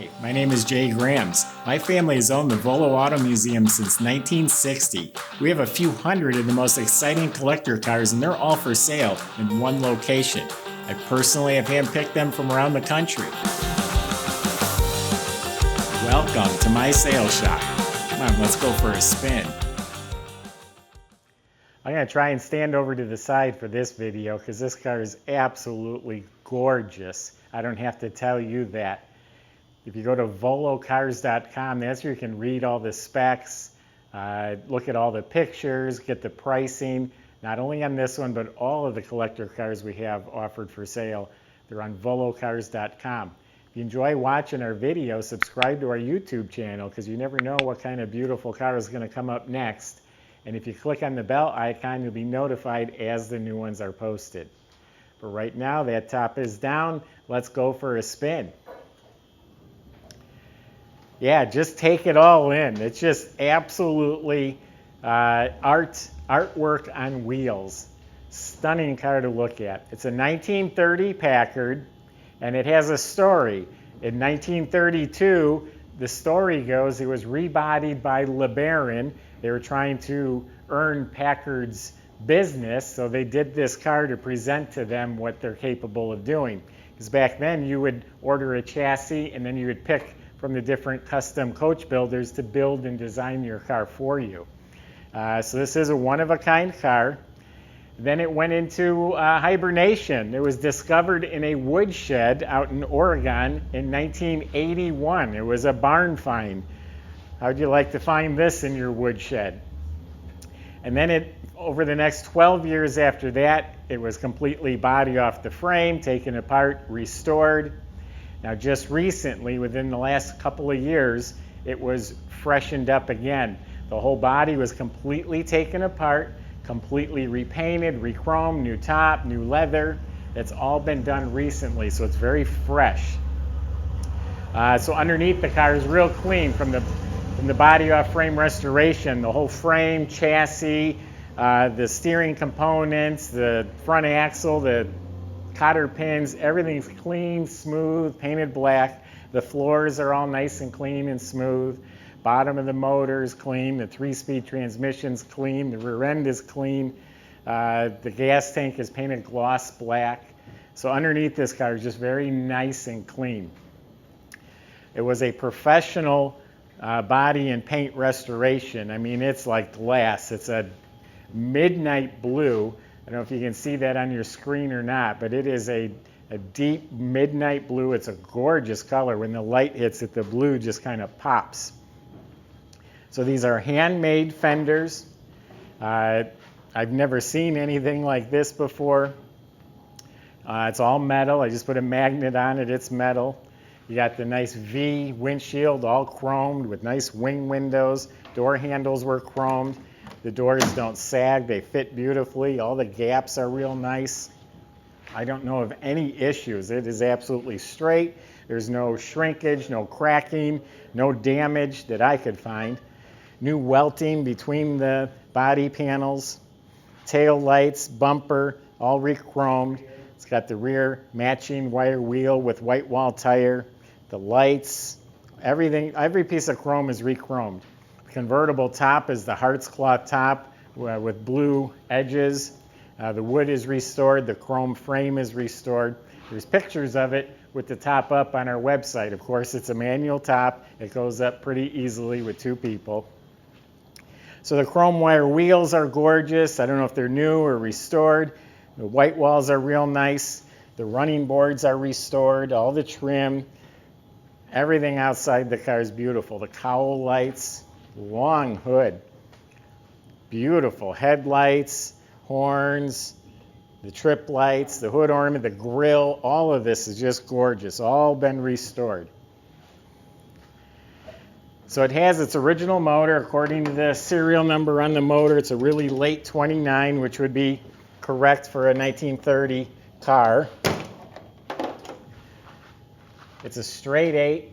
Hi, my name is Jay Grams. My family has owned the Volo Auto Museum since 1960. We have a few hundred of the most exciting collector cars, and they're all for sale in one location. I personally have handpicked them from around the country. Welcome to my sales shop. Come on, let's go for a spin. I'm going to try and stand over to the side for this video because this car is absolutely gorgeous. I don't have to tell you that. If you go to volocars.com, that's where you can read all the specs, look at all the pictures, get the pricing, not only on this one, but all of the collector cars we have offered for sale. They're on volocars.com. If you enjoy watching our videos, subscribe to our YouTube channel because you never know what kind of beautiful car is going to come up next. And if you click on the bell icon, you'll be notified as the new ones are posted. But right now, that top is down. Let's go for a spin. Yeah, just take it all in. It's just absolutely artwork on wheels. Stunning car to look at. It's a 1930 Packard, and it has a story. In 1932, the story goes it was rebodied by LeBaron. They were trying to earn Packard's business, so they did this car to present to them what they're capable of doing. Because back then, you would order a chassis, and then you would pick from the different custom coach builders to build and design your car for you. So this is a one-of-a-kind car. Then it went into hibernation. It was discovered in a woodshed out in Oregon in 1981. It was a barn find. How'd you like to find this in your woodshed? And then over the next 12 years after that, it was completely body off the frame, taken apart, restored. Now, just recently, within the last couple of years, it was freshened up again. The whole body was completely taken apart, completely repainted, re-chromed, new top, new leather. That's all been done recently, so it's very fresh. So underneath the car is real clean from the body off frame restoration. The whole frame, chassis, the steering components, the front axle, the cotter pins, everything's clean, smooth, painted black. The floors are all nice and clean and smooth. Bottom of the motor is clean. The 3-speed transmission's clean. The rear end is clean. The gas tank is painted gloss black. So underneath this car is just very nice and clean. It was a professional body and paint restoration. I mean, it's like glass. It's a midnight blue. I don't know if you can see that on your screen or not, but it is a deep midnight blue. It's a gorgeous color. When the light hits it, the blue just kind of pops. So these are handmade fenders. I've never seen anything like this before. It's all metal. I just put a magnet on it. It's metal. You got the nice V windshield, all chromed with nice wing windows. Door handles were chromed. The doors don't sag, they fit beautifully. All the gaps are real nice. I don't know of any issues. It is absolutely straight. There's no shrinkage, no cracking, no damage that I could find. New welting between the body panels, tail lights, bumper, all re-chromed. It's got the rear matching wire wheel with white wall tire, the lights, everything, every piece of chrome is re-chromed. Convertible top is the Haartz cloth top with blue edges. The wood is restored. The chrome frame is restored. There's pictures of it with the top up on our website. Of course, it's a manual top. It goes up pretty easily with 2 people. So the chrome wire wheels are gorgeous. I don't know if they're new or restored. The white walls are real nice. The running boards are restored. All the trim. Everything outside the car is beautiful. The cowl lights. Long hood, beautiful headlights, horns, the Trippe lights, the hood ornament, the grill, all of this is just gorgeous, all been restored. So it has its original motor, according to the serial number on the motor. It's a really late 29, which would be correct for a 1930 car. It's a straight 8.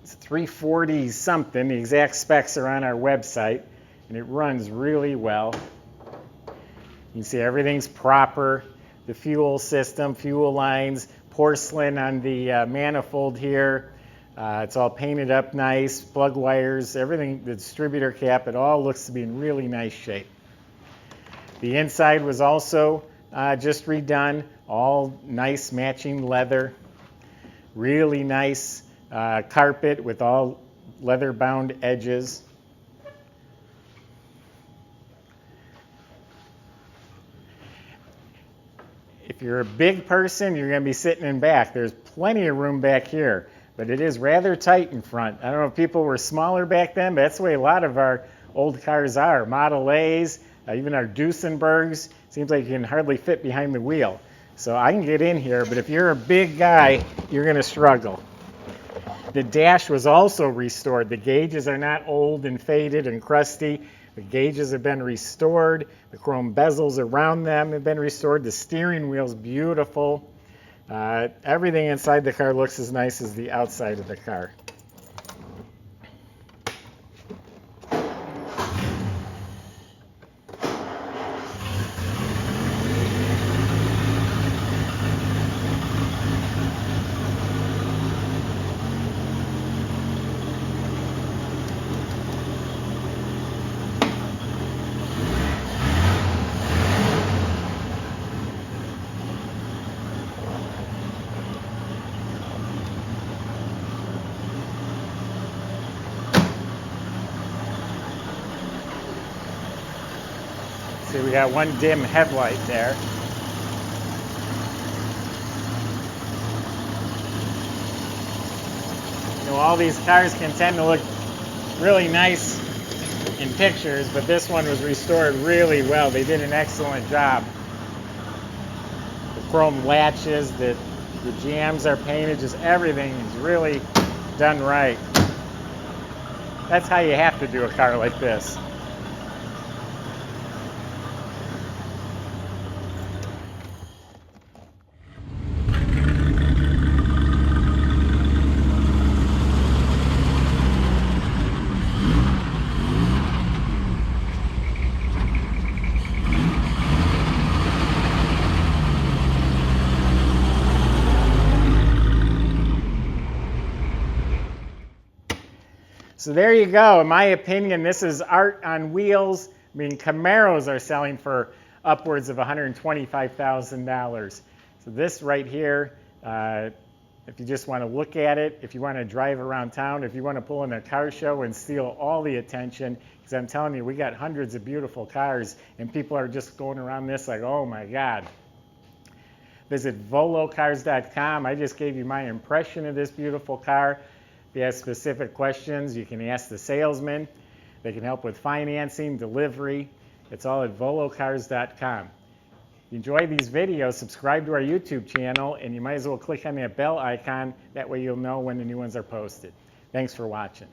It's 340 something. The exact specs are on our website, and it runs really well. You can see everything's proper. The fuel system, fuel lines, porcelain on the manifold here, It's all painted up nice, plug wires, everything, the distributor cap, it all looks to be in really nice shape. The inside was also just redone, all nice matching leather, really nice carpet with all leather bound edges. If you're a big person, you're going to be sitting in back. There's plenty of room back here, but it is rather tight in front. I don't know if people were smaller back then, but that's the way a lot of our old cars are. Model A's, even our Duesenbergs, seems like you can hardly fit behind the wheel. So I can get in here, but if you're a big guy, you're going to struggle. The dash was also restored. The gauges are not old and faded and crusty. The gauges have been restored. The chrome bezels around them have been restored. The steering wheel's beautiful. Everything inside the car looks as nice as the outside of the car. See, we got one dim headlight there. You know, all these cars can tend to look really nice in pictures, but this one was restored really well. They did an excellent job. The chrome latches, the jambs are painted, just everything is really done right. That's how you have to do a car like this. So there you go. In my opinion, this is art on wheels. I mean, Camaros are selling for upwards of $125,000. So this right here, if you just want to look at it, if you want to drive around town, if you want to pull in a car show and steal all the attention, because I'm telling you, we got hundreds of beautiful cars, and people are just going around this like, oh my God. Visit volocars.com. I just gave you my impression of this beautiful car. If you have specific questions, you can ask the salesman. They can help with financing, delivery. It's all at volocars.com. If you enjoy these videos, subscribe to our YouTube channel, and you might as well click on that bell icon. That way you'll know when the new ones are posted. Thanks for watching.